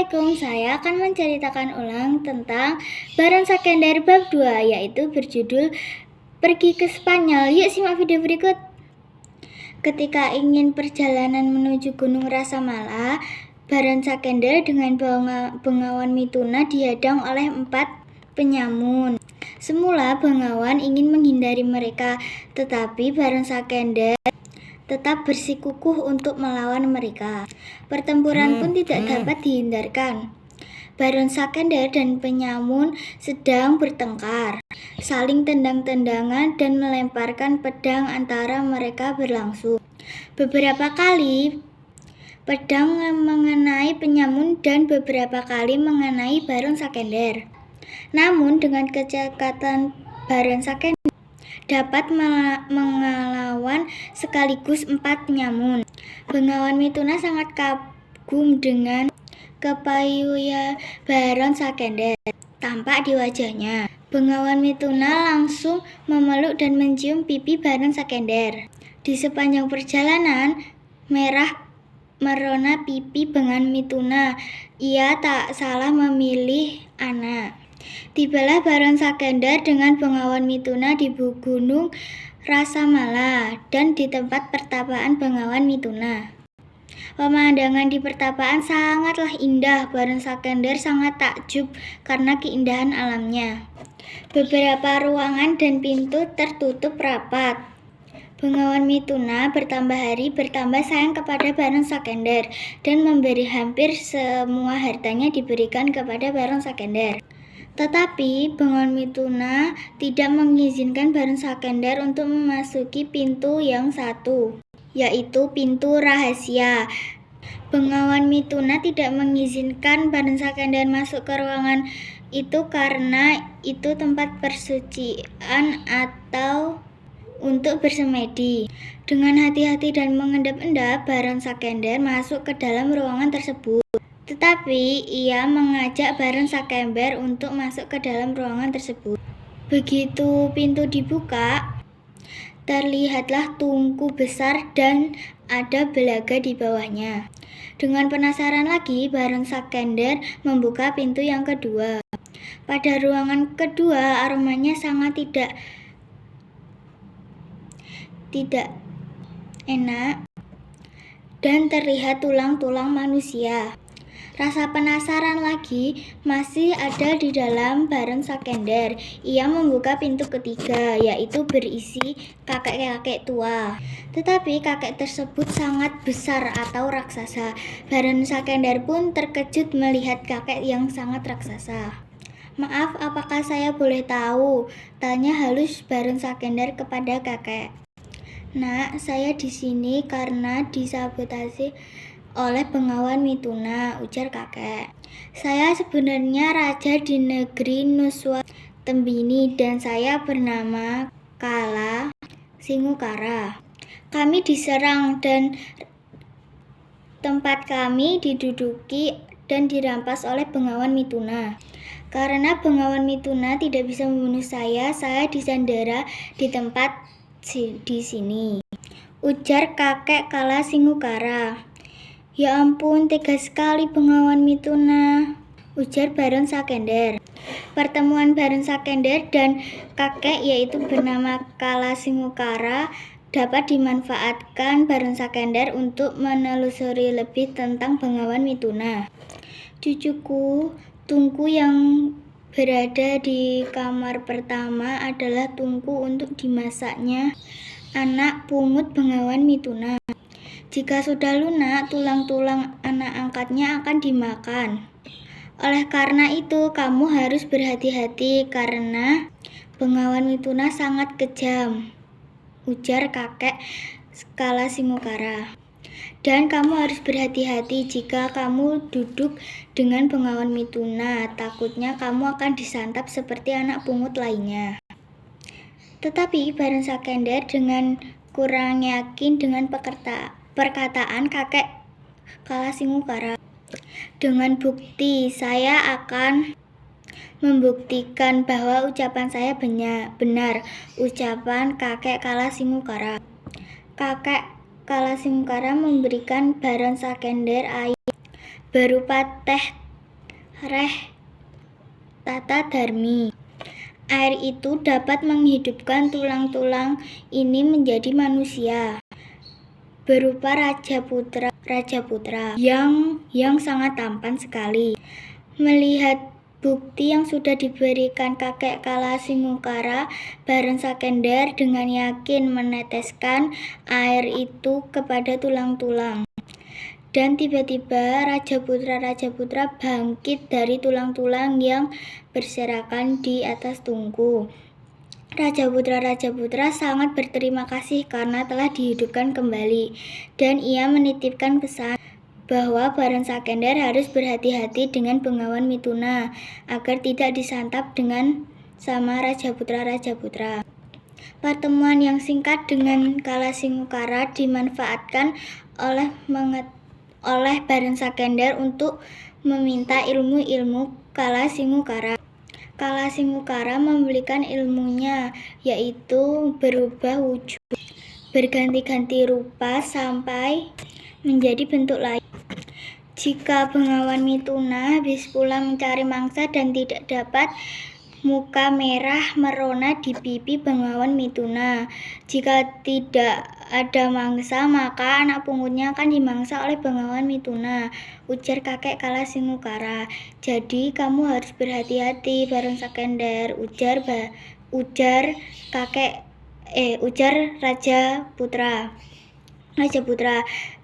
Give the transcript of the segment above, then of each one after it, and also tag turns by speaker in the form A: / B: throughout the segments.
A: Assalamualaikum, saya akan menceritakan ulang tentang Baron Sakender bab 2, yaitu berjudul Pergi ke Spanyol. Yuk simak video berikut. Ketika ingin perjalanan menuju Gunung Rasamala, Baron Sakender dengan Bengawan Mituna dihadang oleh 4 penyamun. Semula Bengawan ingin menghindari mereka, tetapi Baron Sakender tetap bersikukuh untuk melawan mereka. Pertempuran pun tidak dapat dihindarkan. Baron Sakender dan penyamun sedang bertengkar, saling tendang-tendangan dan melemparkan pedang antara mereka berlangsung. Beberapa kali pedang mengenai penyamun dan beberapa kali mengenai Baron Sakender. Namun dengan kecekatan Baron Sakender dapat mengelawan sekaligus 4 penyamun. Bengawan Mituna sangat kagum dengan kepayuyan Baron Sakender tampak di wajahnya. Bengawan Mituna langsung memeluk dan mencium pipi Baron Sakender. Di sepanjang perjalanan, merah merona pipi Bengawan Mituna. Ia tak salah memilih anak. Tibalah Baron Sakender dengan Bengawan Mituna di Gunung Rasamala dan di tempat pertapaan Bengawan Mituna. Pemandangan di pertapaan sangatlah indah. Baron Sakender sangat takjub karena keindahan alamnya. Beberapa ruangan dan pintu tertutup rapat. Bengawan Mituna bertambah hari bertambah sayang kepada Baron Sakender dan memberi hampir semua hartanya diberikan kepada Baron Sakender. Tetapi Bengawan Mituna tidak mengizinkan Baron Sakender untuk memasuki pintu yang satu, yaitu pintu rahasia. Bengawan Mituna tidak mengizinkan Baron Sakender masuk ke ruangan itu karena itu tempat persucian atau untuk bersemedi. Dengan hati-hati dan mengendap-endap, Baron Sakender masuk ke dalam ruangan tersebut. Tetapi ia mengajak Baron Sakender untuk masuk ke dalam ruangan tersebut. Begitu pintu dibuka, terlihatlah tungku besar dan ada belaga di bawahnya. Dengan penasaran lagi, Baron Sakender membuka pintu yang kedua. Pada ruangan kedua, aromanya sangat tidak enak dan terlihat tulang-tulang manusia. Rasa penasaran lagi masih ada di dalam Baron Sakender. Ia membuka pintu ketiga, yaitu berisi kakek-kakek tua. Tetapi kakek tersebut sangat besar atau raksasa. Baron Sakender pun terkejut melihat kakek yang sangat raksasa. "Maaf, apakah saya boleh tahu?" tanya halus Baron Sakender kepada kakek. "Nak, saya di sini karena disabotase oleh Bengawan Mituna," ujar kakek. "Saya sebenarnya raja di negeri Nuswa Tembini dan saya bernama Kala Singukara. Kami diserang dan tempat kami diduduki dan dirampas oleh Bengawan Mituna. Karena Bengawan Mituna tidak bisa membunuh saya disandera di tempat di sini," ujar kakek Kala Singukara. "Ya ampun, tega sekali Bengawan Mituna," ujar Baron Sakender. Pertemuan Baron Sakender dan kakek yaitu bernama Kala Singukara dapat dimanfaatkan Baron Sakender untuk menelusuri lebih tentang Bengawan Mituna. "Cucuku, tungku yang berada di kamar pertama adalah tungku untuk dimasaknya anak pungut Bengawan Mituna. Jika sudah lunak, tulang-tulang anak angkatnya akan dimakan. Oleh karena itu, kamu harus berhati-hati karena Bengawan Mituna sangat kejam," ujar kakek Kala Singukara. "Dan kamu harus berhati-hati jika kamu duduk dengan Bengawan Mituna. Takutnya kamu akan disantap seperti anak pungut lainnya." Tetapi Baron Sakender dengan kurang yakin dengan perkataan kakek Kala Singukara. "Dengan bukti, saya akan membuktikan bahwa ucapan saya benar," ucapan kakek Kala Singukara. Kakek Kala Singukara memberikan Baron Sakender air berupa teh Reh Tata Dharmi. Air itu dapat menghidupkan tulang-tulang ini menjadi manusia, berupa Raja Putra yang sangat tampan sekali. Melihat bukti yang sudah diberikan kakek Kalasingukara, Baron Sakender dengan yakin meneteskan air itu kepada tulang-tulang. Dan tiba-tiba Raja Putra bangkit dari tulang-tulang yang berserakan di atas tungku. Raja Putra sangat berterima kasih karena telah dihidupkan kembali, dan ia menitipkan pesan bahwa Baron Sakender harus berhati-hati dengan Bengawan Mituna agar tidak disantap dengan sama Raja Putra. Pertemuan yang singkat dengan Kalasingukara dimanfaatkan oleh Baron Sakender untuk meminta ilmu-ilmu Kalasingukara. Kalasingukara memberikan ilmunya, yaitu berubah wujud, berganti-ganti rupa sampai menjadi bentuk lain. Jika Bengawan Mituna habis pulang mencari mangsa dan tidak dapat, muka merah merona di pipi Bengawan Mituna. Jika tidak ada mangsa, maka anak pungutnya akan dimangsa oleh Bengawan Mituna, ujar kakek Kalasingukara. Jadi kamu harus berhati-hati, Baron Sakender, ujar Raja Putra.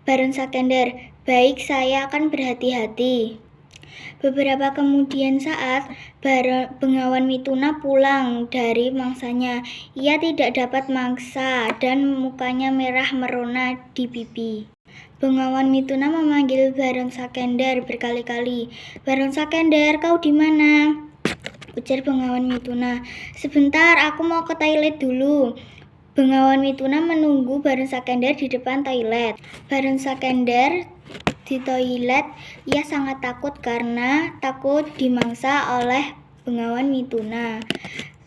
A: Baron Sakender, baik, saya akan berhati-hati. Beberapa kemudian saat Bengawan Mituna pulang dari mangsanya, ia tidak dapat mangsa dan mukanya merah merona di pipi. Bengawan Mituna memanggil Baron Sakender berkali-kali. Baron Sakender, kau di mana? Ujar Bengawan Mituna. Sebentar, aku mau ke toilet dulu. Bengawan Mituna menunggu Baron Sakender di depan toilet. Baron Sakender di toilet, ia sangat takut karena takut dimangsa oleh Bengawan Mituna.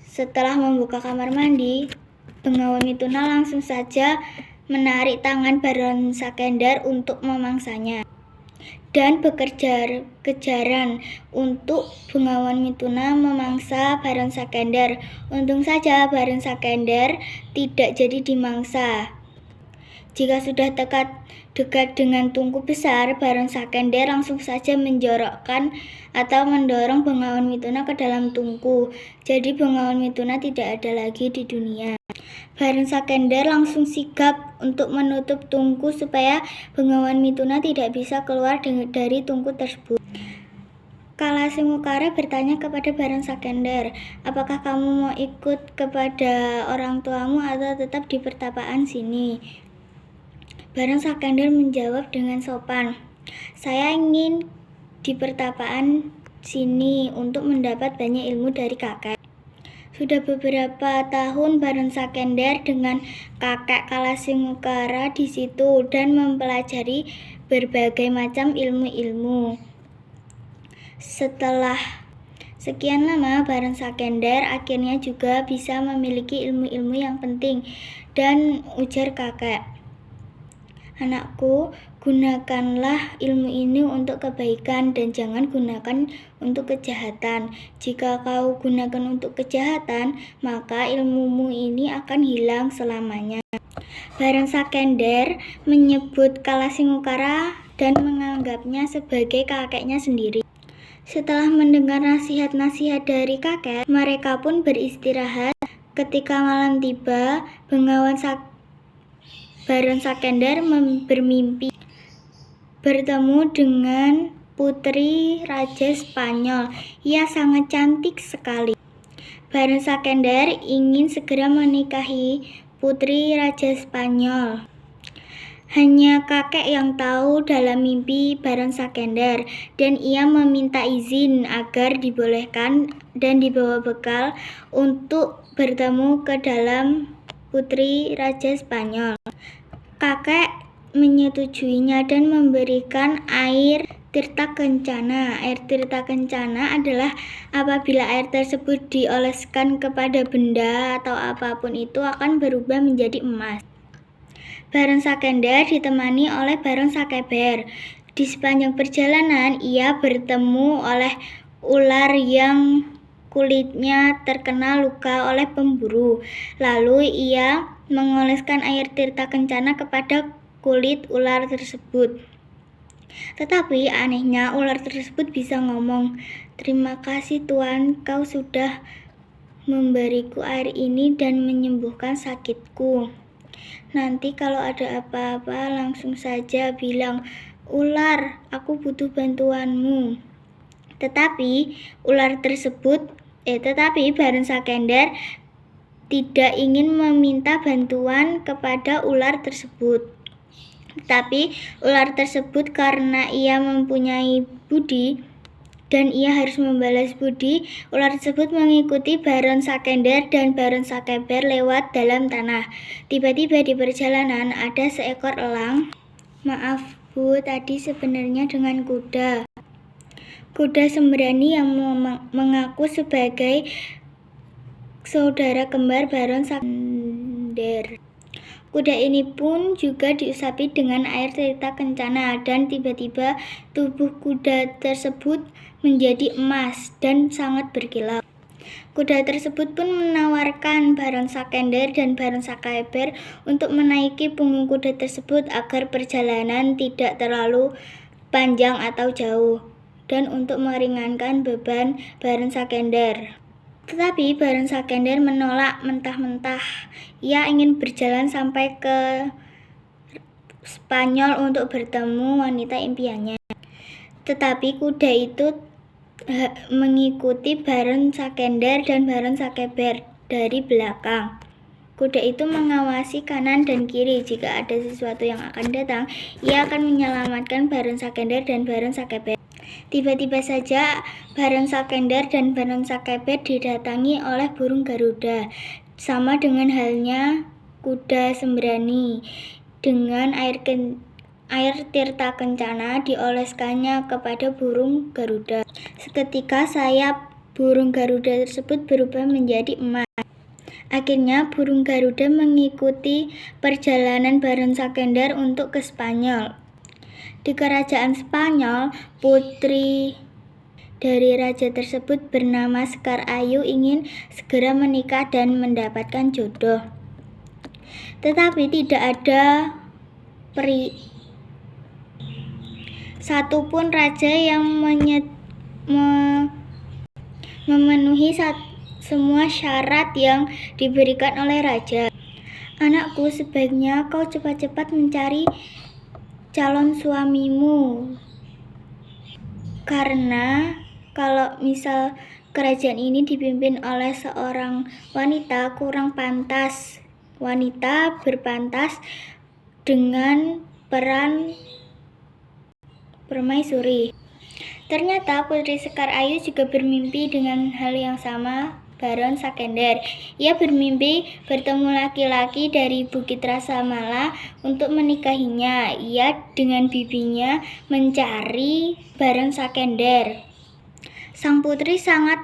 A: Setelah membuka kamar mandi, Bengawan Mituna langsung saja menarik tangan Baron Sakender untuk memangsanya dan kejaran untuk Bengawan Mituna memangsa Baron Sakender. Untung saja Baron Sakender tidak jadi dimangsa. Jika sudah dekat dengan tungku besar, Baron Sakender langsung saja menjorokkan atau mendorong Bengawan Mituna ke dalam tungku. Jadi Bengawan Mituna tidak ada lagi di dunia. Baron Sakender langsung sigap untuk menutup tungku supaya Bengawan Mituna tidak bisa keluar dari tungku tersebut. Kalasingukara bertanya kepada Baron Sakender, apakah kamu mau ikut kepada orang tuamu atau tetap di pertapaan sini? Baron Sakender menjawab dengan sopan, saya ingin di pertapaan sini untuk mendapat banyak ilmu dari kakek. Sudah beberapa tahun Baron Sakender dengan kakek Kalasingukara di situ dan mempelajari berbagai macam ilmu-ilmu. Setelah sekian lama, Baron Sakender akhirnya juga bisa memiliki ilmu-ilmu yang penting, dan ujar kakek, anakku, gunakanlah ilmu ini untuk kebaikan dan jangan gunakan untuk kejahatan. Jika kau gunakan untuk kejahatan, maka ilmumu ini akan hilang selamanya. Baron Sakender menyebut Kalasingukara dan menganggapnya sebagai kakeknya sendiri. Setelah mendengar nasihat-nasihat dari kakek, mereka pun beristirahat. Ketika malam tiba, Baron Sakender bermimpi bertemu dengan putri Raja Spanyol. Ia sangat cantik sekali. Baron Sakender ingin segera menikahi putri Raja Spanyol. Hanya kakek yang tahu dalam mimpi Baron Sakender, dan ia meminta izin agar dibolehkan dan dibawa bekal untuk bertemu ke dalam putri Raja Spanyol. Kakek menyetujuinya dan memberikan air tirta kencana. Air tirta kencana adalah apabila air tersebut dioleskan kepada benda atau apapun itu akan berubah menjadi emas. Baron Sakender ditemani oleh Baron Sakeber Di sepanjang perjalanan, ia bertemu oleh ular yang kulitnya terkena luka oleh pemburu. Lalu ia mengoleskan air tirta kencana kepada kulit ular tersebut. Tetapi anehnya ular tersebut bisa ngomong, "Terima kasih Tuan, kau sudah memberiku air ini dan menyembuhkan sakitku. Nanti kalau ada apa-apa langsung saja bilang, ular, aku butuh bantuanmu." Tetapi Baron Sakender tidak ingin meminta bantuan kepada ular tersebut. Tetapi ular tersebut karena ia mempunyai budi dan ia harus membalas budi, ular tersebut mengikuti Baron Sakender dan Baron Sakeber lewat dalam tanah. Tiba-tiba di perjalanan ada seekor elang. "Maaf Bu, tadi sebenarnya dengan kuda. Kuda Sembrani yang mengaku sebagai saudara kembar Baron Sakender. Kuda ini pun juga diusapi dengan air tirta kencana dan tiba-tiba tubuh kuda tersebut menjadi emas dan sangat berkilau. Kuda tersebut pun menawarkan Baron Sakender dan Baron Sakeber untuk menaiki punggung kuda tersebut agar perjalanan tidak terlalu panjang atau jauh dan untuk meringankan beban Baron Sakender. Tetapi Baron Sakender menolak mentah-mentah. Ia ingin berjalan sampai ke Spanyol untuk bertemu wanita impiannya. Tetapi kuda itu mengikuti Baron Sakender dan Baron Sakeber dari belakang. Kuda itu mengawasi kanan dan kiri. Jika ada sesuatu yang akan datang, ia akan menyelamatkan Baron Sakender dan Baron Sakeber. Tiba-tiba saja Baron Sakender dan Baron Sakeber didatangi oleh burung Garuda. Sama dengan halnya kuda Sembrani. Dengan air tirta kencana dioleskannya kepada burung Garuda. Seketika sayap burung Garuda tersebut berubah menjadi emas. Akhirnya burung Garuda mengikuti perjalanan Baron Sakender untuk ke Spanyol. Di kerajaan Spanyol, putri dari raja tersebut bernama Sekar Ayu ingin segera menikah dan mendapatkan jodoh. Tetapi tidak ada satupun raja yang memenuhi semua syarat yang diberikan oleh raja. "Anakku, sebaiknya kau cepat-cepat mencari calon suamimu. Karena kalau misal kerajaan ini dipimpin oleh seorang wanita kurang pantas. Wanita berpantas dengan peran permaisuri." Ternyata Putri Sekar Ayu juga bermimpi dengan hal yang sama Baron Sakender. Ia bermimpi bertemu laki-laki dari Bukit Rasamala untuk menikahinya. Ia dengan bibinya mencari Baron Sakender. Sang putri sangat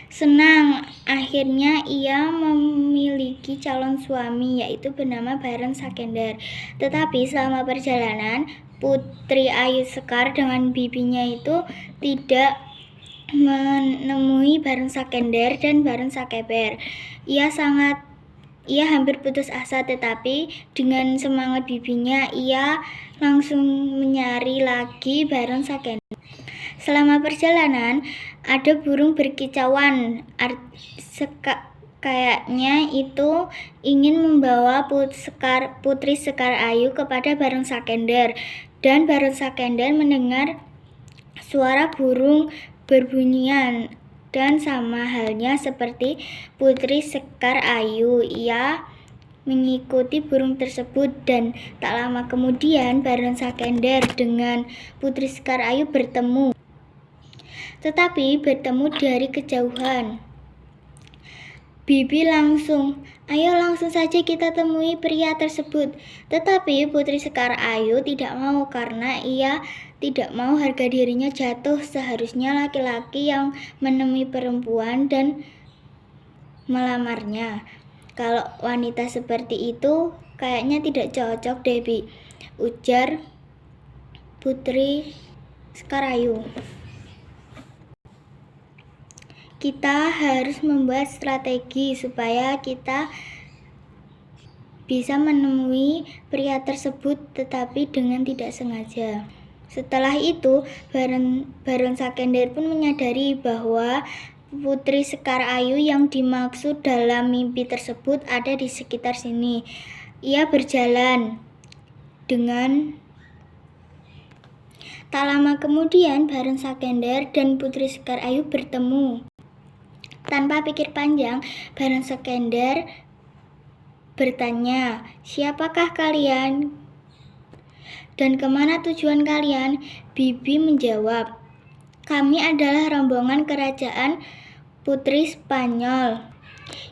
A: senang. Akhirnya ia memiliki calon suami, yaitu bernama Baron Sakender. Tetapi selama perjalanan, Putri Ayu Sekar dengan bibinya itu tidak menemui Baron Sakender dan Baron Sakeber. Ia hampir putus asa, tetapi dengan semangat bibinya ia langsung mencari lagi Baron Sakender. Selama perjalanan ada burung berkicauan, kayaknya itu ingin membawa Putri Sekar Ayu kepada Baron Sakender. Dan Baron Sakender mendengar suara burung berbunyian dan sama halnya seperti Putri Sekar Ayu, ia mengikuti burung tersebut dan tak lama kemudian Baron Sakender dengan Putri Sekar Ayu bertemu. Tetapi bertemu dari kejauhan. Bibi langsung, "Ayo langsung saja kita temui pria tersebut." Tetapi Putri Sekar Ayu tidak mau karena ia tidak mau harga dirinya jatuh. Seharusnya laki-laki yang menemui perempuan dan melamarnya. "Kalau wanita seperti itu kayaknya tidak cocok, Debbie," ujar Putri Sekarayu. Kita harus membuat strategi supaya kita bisa menemui pria tersebut tetapi dengan tidak sengaja. Setelah itu, Baron Sakender pun menyadari bahwa Putri Sekarayu yang dimaksud dalam mimpi tersebut ada di sekitar sini. Ia berjalan dengan tak lama kemudian Baron Sakender dan Putri Sekarayu bertemu. Tanpa pikir panjang, Baron Sakender bertanya, "Siapakah kalian? Dan kemana tujuan kalian?" Bibi menjawab, "Kami adalah rombongan kerajaan Putri Spanyol.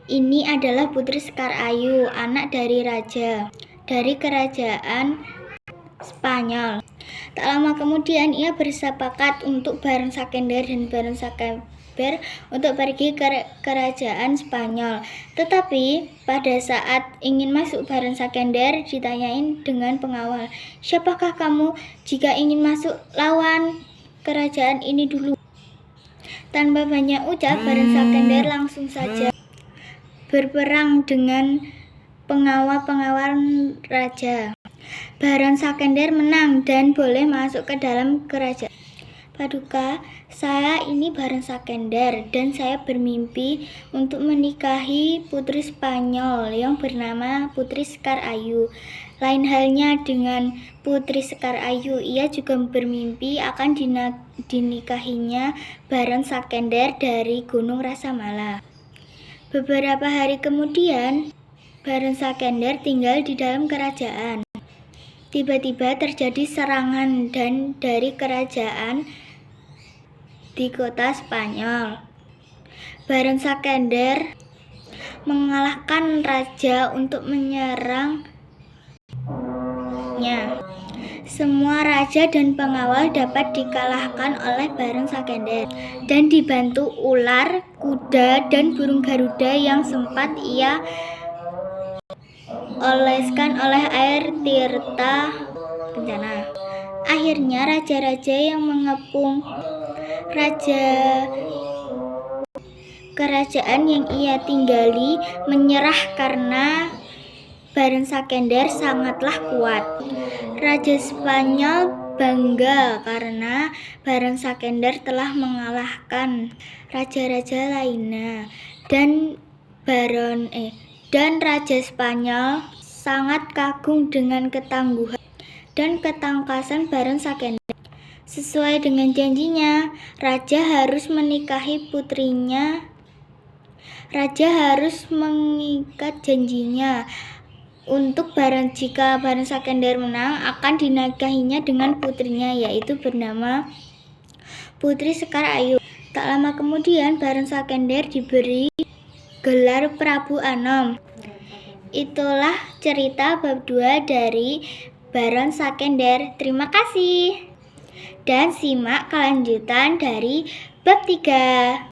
A: Ini adalah Putri Sekarayu, anak dari raja dari kerajaan Spanyol." Tak lama kemudian ia bersepakat untuk Baron Sakender dan Baron Sakender untuk pergi ke kerajaan Spanyol. Tetapi pada saat ingin masuk, Baron Sakender ditanyain dengan pengawal, "Siapakah kamu? Jika ingin masuk, lawan kerajaan ini dulu." Tanpa banyak ucap, Baron Sakender langsung saja berperang dengan pengawal-pengawal raja. Baron Sakender menang dan boleh masuk ke dalam kerajaan. "Paduka, saya ini Baron Sakender dan saya bermimpi untuk menikahi Putri Spanyol yang bernama Putri Sekarayu. Lain halnya dengan Putri Sekarayu, ia juga bermimpi akan dinikahinya Baron Sakender dari Gunung Rasamala." Beberapa hari kemudian, Baron Sakender tinggal di dalam kerajaan. Tiba-tiba terjadi serangan dan dari kerajaan di kota Spanyol. Baron Sakender mengalahkan raja untuk menyerangnya. Semua raja dan pengawal dapat dikalahkan oleh Baron Sakender dan dibantu ular, kuda, dan burung garuda yang sempat ia oleskan oleh air tirta bencana. Akhirnya raja-raja yang mengepung kerajaan yang ia tinggali menyerah karena Baron Sakender sangatlah kuat. Raja Spanyol bangga karena Baron Sakender telah mengalahkan raja-raja lainnya dan Raja Spanyol sangat kagum dengan ketangguhan dan ketangkasan Baron Sakender. Sesuai dengan janjinya, raja harus menikahi putrinya. Raja harus mengikat janjinya untuk jika Baron Sakender menang akan dinikahinya dengan putrinya, yaitu bernama Putri Sekarayu. Tak lama kemudian Baron Sakender diberi gelar Prabu Anom. Itulah cerita bab 2 dari Baron Sakender. Terima kasih. Dan simak kelanjutan dari bab 3.